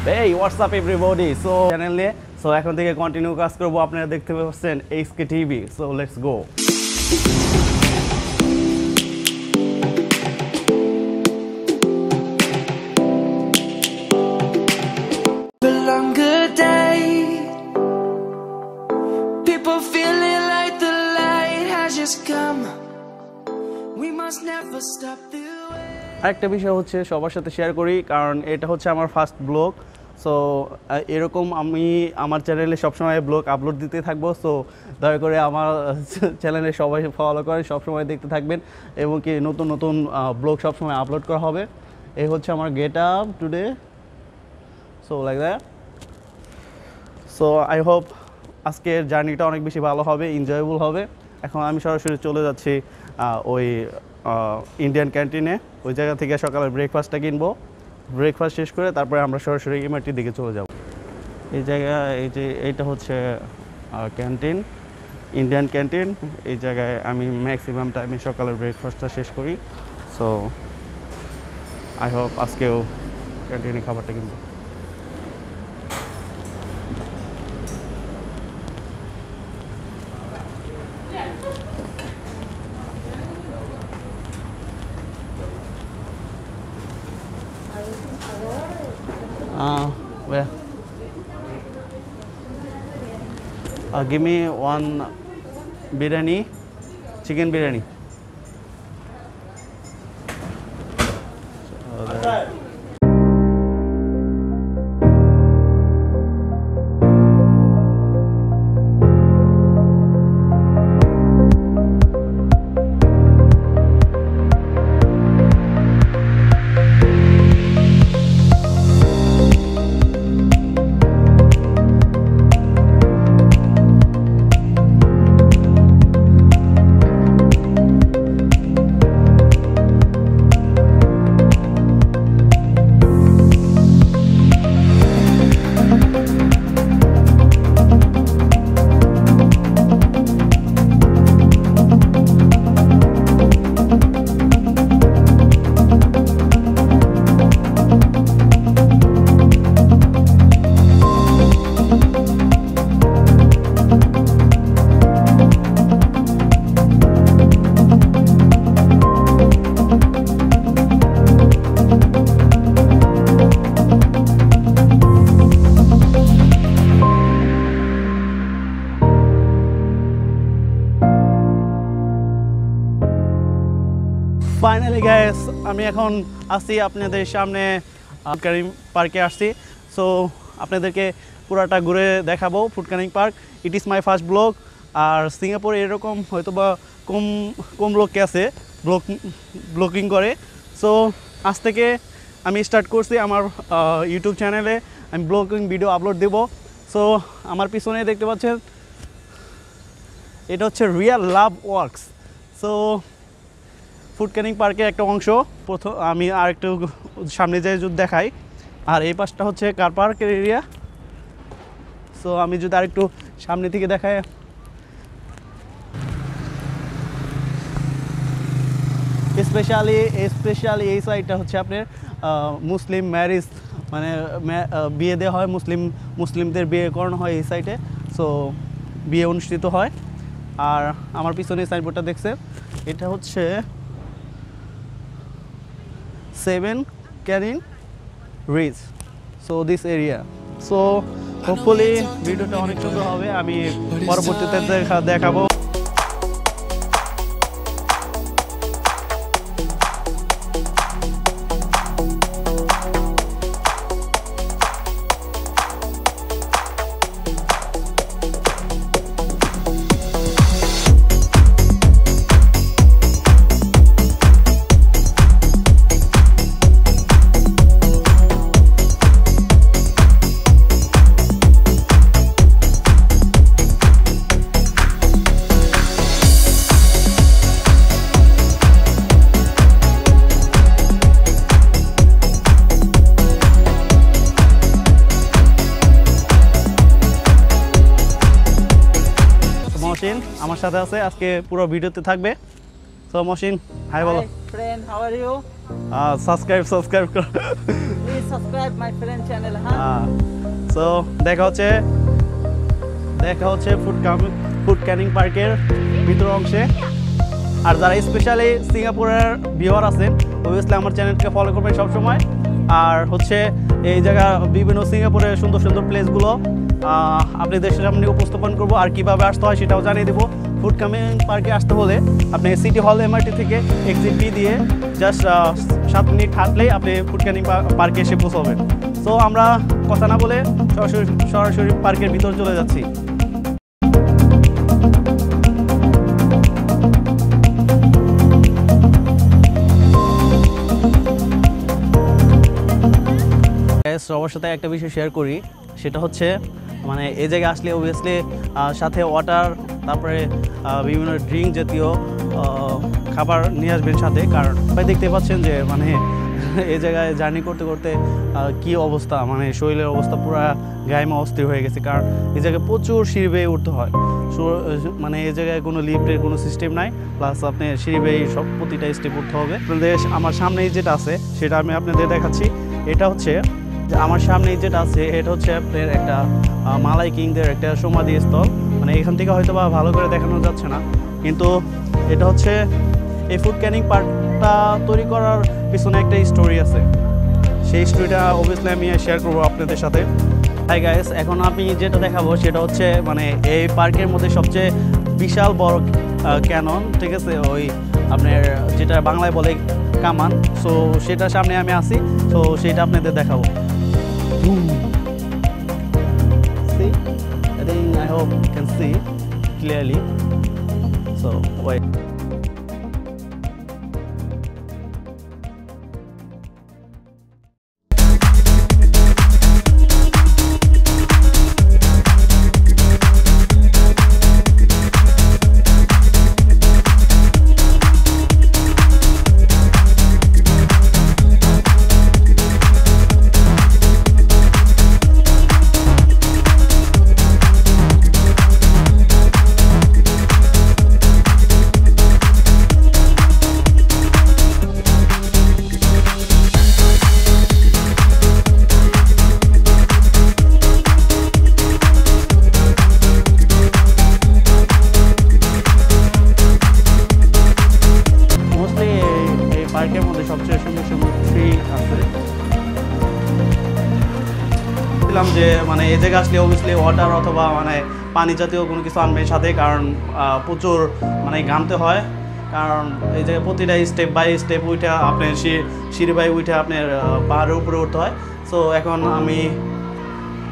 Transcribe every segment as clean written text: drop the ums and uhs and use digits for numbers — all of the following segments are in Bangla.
Hey, what's up everybody? So channel নিয়ে so এখন থেকে কন্টিনিউ কাজ করব আপনারা দেখতে পাচ্ছেন HK TV. So let's go. A longer day. People feeling like the light has just come. We must never stop the way. আরেকটা বিষয় হচ্ছে সবার সাথে শেয়ার করি কারণ এটা হচ্ছে আমার ফার্স্ট ব্লগ সো এরকম আমি আমার চ্যানেলে সবসময় ব্লগ আপলোড দিতে থাকবো সো দয়া করে আমার চ্যানেলে সবাই ফলো করেন সবসময় দেখতে থাকবেন এবং কি নতুন নতুন ব্লগ সবসময় আপলোড করা হবে এই হচ্ছে আমার get up today so like that so I hope আজকের জার্নিটা অনেক বেশি ভালো হবে এনজয়েবল হবে এখন আমি সরাসরি চলে যাচ্ছি ওই ইন্ডিয়ান ক্যান্টিনে ওই জায়গা থেকে সকালের ব্রেকফাস্টটা কিনবো ব্রেকফাস্ট শেষ করে তারপরে আমরা সরাসরি এমআরটির দিকে চলে যাব এই জায়গা এই যে এইটা হচ্ছে ক্যান্টিন ইন্ডিয়ান ক্যান্টিন এই জায়গায় আমি ম্যাক্সিমাম টাইমে সকালের ব্রেকফাস্টটা শেষ করি সো আই হোপ আজকেও ক্যান্টিনে খাবারটা কিনবো Where? Give me one biryani, chicken biryani. Finally guys আমি এখন আসছি আপনাদের সামনে ফুডকানিং পার্কে আসছি সো আপনাদেরকে পুরাটা ঘুরে দেখাবো Fort Canning park it is my first blog আর সিঙ্গাপুরে এরকম হয়তো বা কম লোককে আছে ব্লগিং করে সো আজ থেকে আমি স্টার্ট করছি আমার ইউটিউব চ্যানেলে আমি ব্লগিং ভিডিও আপলোড দেবো সো আমার পিছনে দেখতে পাচ্ছেন এটা হচ্ছে রিয়েল লাভ ওয়ার্কস সো ফুডকানিং পার্কের একটা অংশ প্রথম আমি আর একটু সামনে যাই যদি দেখাই আর এই পাশটা হচ্ছে কার পার্কের এরিয়া সো আমি যদি আরেকটু সামনে থেকে দেখাই স্পেশালি এই সাইডটা হচ্ছে আপনার মুসলিম ম্যারেজ মানে বিয়ে দেওয়া হয় মুসলিমদের বিয়ে করানো হয় এই সাইডে সো বিয়ে অনুষ্ঠিত হয় আর আমার পিছনে সাইনবোর্ডটা দেখছে এটা হচ্ছে 7 Canning Ridge so this area so hopefully ভিডিওটা অনেক সুন্দর হবে আমি পরবর্তীতে দেখাবো মহসিন আমার সাথে আছে আজকে পুরো ভিডিওতে থাকবে সো মহসিন হাই বলো Hi friend, how are you? Subscribe করো Please subscribe my friend channel, huh? So দেখা হচ্ছে ফুড ক্যানিং পার্কের ভিতর অংশে। আর যারা স্পেশালি সিঙ্গাপুরের ভিউয়ার আছেন অবভিয়াসলি আমার চ্যানেলকে ফলো করবেন সবসময়। আর হচ্ছে এই জায়গা বিভিন্ন সিঙ্গাপুরের সুন্দর সুন্দর প্লেসগুলো আপনাদের সামনে উপস্থাপন করব, আর কীভাবে আসতে হয় সেটাও জানিয়ে দেবো। ফুড ক্যানিং পার্কে আসতে হলে আপনি সিটি হল MRT থেকে এক্সিট বি দিয়ে জাস্ট 7 মিনিট হাঁটলেই আপনি ফুড ক্যানিং পার্কে এসে পৌঁছাবেন। সো আমরা কথা না বলে সরাসরি পার্কের ভিতর চলে যাচ্ছি। সবার সাথে একটা বিষয় শেয়ার করি, সেটা হচ্ছে মানে এই জায়গায় আসলে অবভিয়াসলি সাথে ওয়াটার, তারপরে বিভিন্ন ড্রিঙ্ক জাতীয় খাবার নিয়ে আসবেন সাথে। কারণ ভাই দেখতে পাচ্ছেন যে মানে এই জায়গায় জার্নি করতে করতে কি অবস্থা, মানে শরীরের অবস্থা পুরো গায়ে অস্থির হয়ে গেছে। কারণ এই জায়গায় প্রচুর সিঁড়ি বেয়ে উঠতে হয়, মানে এই জায়গায় কোনো লিফটের কোনো সিস্টেম নাই, প্লাস আপনি সিঁড়ি বেয়ে সব প্রতিটা স্টেপ উঠতে হবে। আপনাদের আমার সামনেই যেটা আছে সেটা আমি আপনাদের দেখাচ্ছি। এটা হচ্ছে যে আমার সামনেই যেটা আছে এটা হচ্ছে আপনার একটা মালাই কিংদের একটা সমাধিস্থল। মানে এখান থেকে হয়তো বা ভালো করে দেখানো যাচ্ছে না, কিন্তু এটা হচ্ছে এই ফুড ক্যানিং পার্কটা তৈরি করার পিছনে একটা স্টোরি আছে। সেই স্টোরিটা অবভিয়াসলি আমি শেয়ার করবো আপনাদের সাথে। হাই গাইস, এখন আমি যেটা দেখাবো সেটা হচ্ছে মানে এই পার্কের মধ্যে সবচেয়ে বিশাল বড় ক্যানন, ঠিক আছে, ওই আপনার যেটা বাংলায় বলে কামান। সো সেটার সামনে আমি আসি, সো সেটা আপনাদের দেখাবো। See, I think I hope you can see clearly. So wait. পার্কের মধ্যে সবচেয়ে সুন্দর সুন্দর ট্রি আছে। বলছিলাম যে মানে এই জায়গায় আসলে অবভিয়াসলি ওয়াটার অথবা মানে পানি জাতীয় কোনো কিছু আনবে সাথে, কারণ প্রচুর মানে ঘামতে হয়। কারণ এই জায়গায় প্রতিটা স্টেপ বাই স্টেপ উঠে আপনার সিঁড়ি বাই উঠে আপনার পাহাড়ের উপরে উঠতে হয়। সো এখন আমি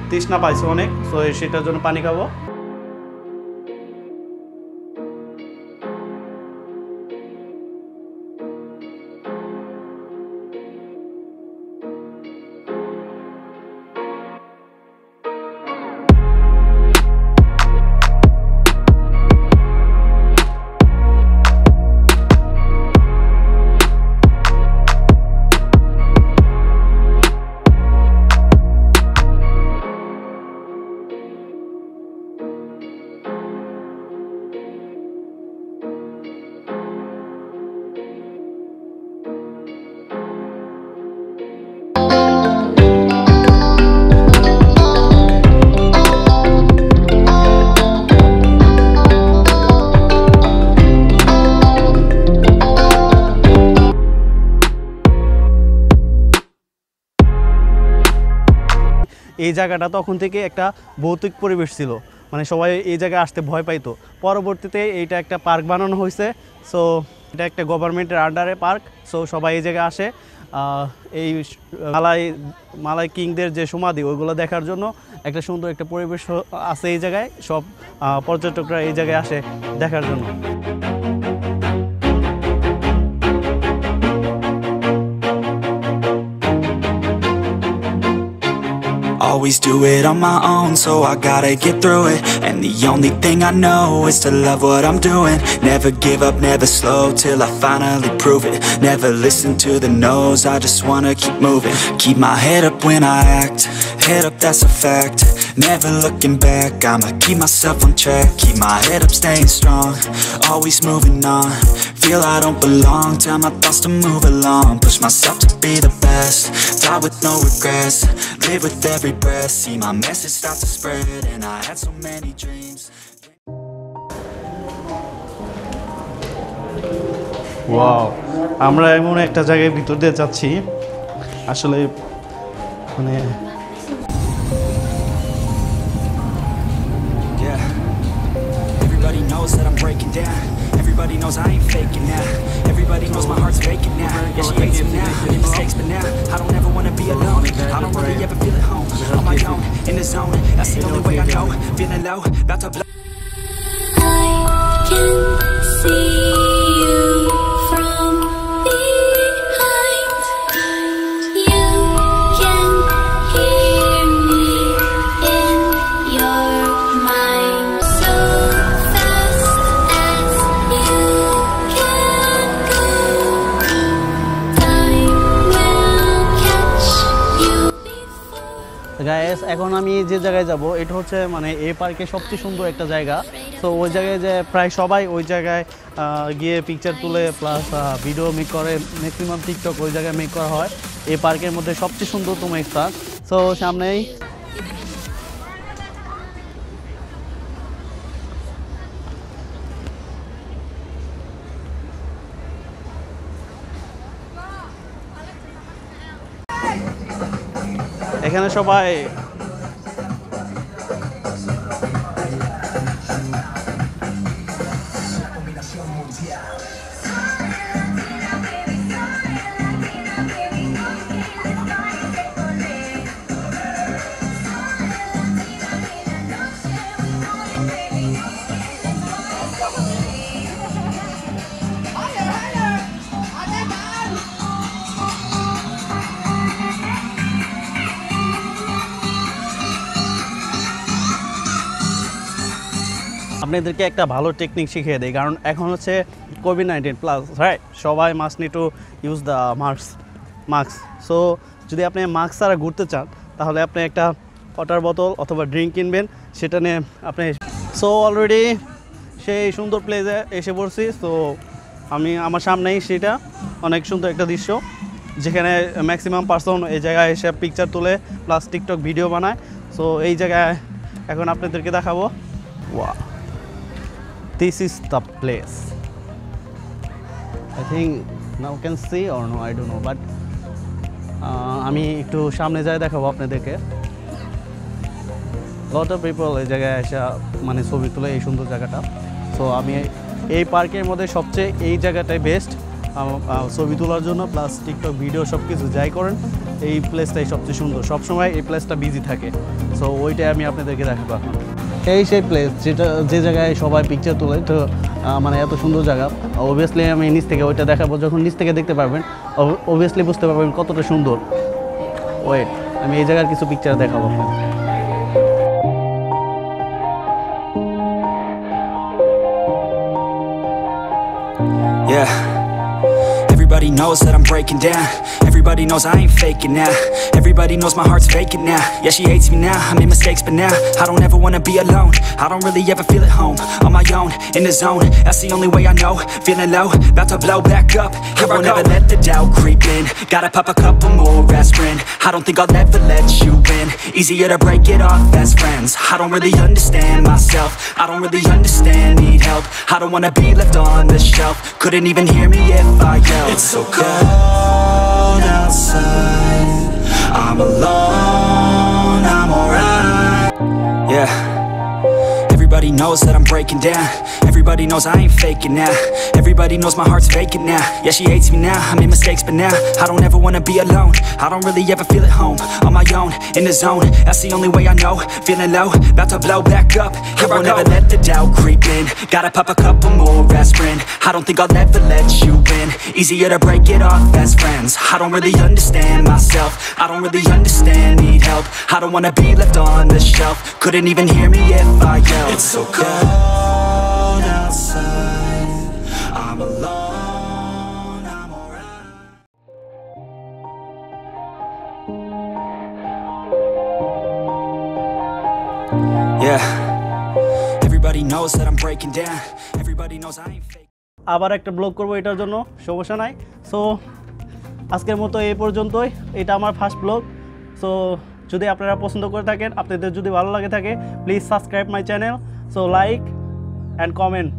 তৃষ্ণা পাইছি অনেক, সো সেটার জন্য পানি খাবো। এই জায়গাটা তখন থেকে একটা ভৌতিক পরিবেশ ছিল, মানে সবাই এই জায়গায় আসতে ভয় পাইতো। পরবর্তীতে এইটা একটা পার্ক বানানো হয়েছে। সো এটা একটা গভর্নমেন্টের আন্ডারে পার্ক। সো সবাই এই জায়গায় আসে এই মালাই কিংদের যে সমাধি ওইগুলো দেখার জন্য। একটা সুন্দর একটা পরিবেশ আছে এই জায়গায়, সব পর্যটকরা এই জায়গায় আসে দেখার জন্য। Always do it on my own, so I gotta get through it. And the only thing I know is to love what I'm doing. Never give up, never slow, till I finally prove it. Never listen to the no's, I just wanna keep moving. Keep my head up when I act, head up, that's a fact. never looking back. I'ma keep myself on track, keep my head up, staying strong, always moving on. Feel I don't belong, tell my thoughts to move along. Push myself to be the best, die with no regrets. Live with every breath, see my message start to spread. And I had so many dreams. Wow, আমরা এমন একটা জায়গায় ভিতর দিয়ে যাচ্ছি আসলে মানে Everybody knows that I'm breaking down. Everybody knows I ain't faking now. Everybody knows my heart's vacant now. Yeah, she hates me now, I made mistakes but now I don't ever wanna be alone. I don't really ever feel at home. On my own, in the zone, that's the only way I know. Feeling low, about to blow. I can see you from behind. You can hear me in your mind. So fast as you can go, time will catch you before. Guys, এখন আমি যে জায়গায় যাব এটা হচ্ছে মানে এই পার্কে সবচেয়ে সুন্দর একটা জায়গা। তো ওই জায়গায় যে প্রায় সবাই ওই জায়গায় গিয়ে পিকচার তুলে প্লাস ভিডিও মেক করে, ম্যাক্সিমাম টিকটক ওই জায়গায় মেক করা হয়। এই পার্কের মধ্যে সবচেয়ে সুন্দরতম স্থান। সো সামনেই এখানে সবাই আপনাদেরকে একটা ভালো টেকনিক শিখিয়ে দেয়, কারণ এখন হচ্ছে কোভিড-19 প্লাস, রাইট? সবাই mask need to use the mask. So যদি আপনি মাস্ক ছাড়া ঘুরতে চান তাহলে আপনি একটা ওয়াটার বোতল অথবা ড্রিঙ্ক কিনবেন, সেটা নিয়ে আপনি। সো অলরেডি সেই সুন্দর প্লেসে এসে পড়ছি। সো আমি আমার সামনেই সেটা অনেক সুন্দর একটা দৃশ্য, যেখানে ম্যাক্সিমাম পার্সন এই জায়গায় এসে পিকচার তুলে প্লাস টিকটক ভিডিও বানায়। সো এই জায়গায় এখন আপনাদেরকে দেখাবো। Wow, this is the place. I think now can see or no, I don't know, but আমি একটু সামনে যাই দেখাবো আপনাদেরকে। lot of people এই জায়গায় এসে মানে ছবি তুলে এই সুন্দর জায়গাটা। সো আমি এই পার্কের মধ্যে সবচেয়ে এই জায়গাটাই বেস্ট ছবি তোলার জন্য, প্লাস টিকটক ভিডিও সব কিছু যাই করেন এই প্লেসটাই সবচেয়ে সুন্দর। সবসময় এই প্লেসটা বিজি থাকে। সো ওইটাই আমি আপনাদেরকে দেখাবো এখন। এই সেই প্লেস যে জায়গায় সবাই পিকচার তোলে, তো মানে এত সুন্দর জায়গা। অবভিয়াসলি আমি নিচ থেকে ওইটা দেখাবো, যখন নিচ থেকে দেখতে পারবেন অবভিয়াসলি বুঝতে পারবেন কতটা সুন্দর। ওয়েট, আমি এই জায়গার কিছু পিকচার দেখাবো আপনাকে। Yeah. Everybody knows that I'm breaking down. Everybody knows I ain't faking now. Everybody knows my heart's vacant now. Yeah, she hates me now, I made mistakes but now I don't ever wanna be alone. I don't really ever feel at home. On my own, in the zone, that's the only way I know. Feeling low, about to blow back up. Here I won't ever let the doubt creep in. Gotta pop a couple more aspirin. I don't think I'll ever let you in. Easier to break it off best friends. I don't really understand myself, I don't really understand, need help. I don't wanna be left on the shelf. Couldn't even hear me if I yelled. It's so cold outside, I'm alone, I'm alright. Yeah. Everybody knows that I'm breaking down. Everybody knows I ain't faking now. Everybody knows my heart's vacant now. Yeah, she hates me now, I made mistakes but now I don't ever wanna be alone. I don't really ever feel at home. On my own, in the zone, that's the only way I know. Feeling low, about to blow back up. Here I won't ever let the doubt creep in. Gotta pop a couple more aspirin. I don't think I'll ever let you in. Easier to break it off best friends. I don't really understand myself, I don't really understand, need help. I don't wanna be left on the shelf. Couldn't even hear me if I yelled. It's so cold outside, I'm alone, I'm alright. Yeah. Everybody knows that I'm breaking down. Everybody knows I ain't fake. আবার একটা ব্লগ করব এটার জন্য, সমস্যা নাই। সো আজকের মতো এই পর্যন্তই, এটা আমার ফার্স্ট ব্লগ। সো যদি আপনারা পছন্দ করে থাকেন, আপনাদের যদি ভালো লাগে থাকে, please subscribe my channel. So like and comment.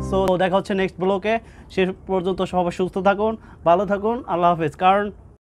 So দেখা হচ্ছে নেক্সট ব্লগে। সে পর্যন্ত সবাই সুস্থ থাকুন, ভালো থাকুন, আল্লাহ হাফেজ। কারণ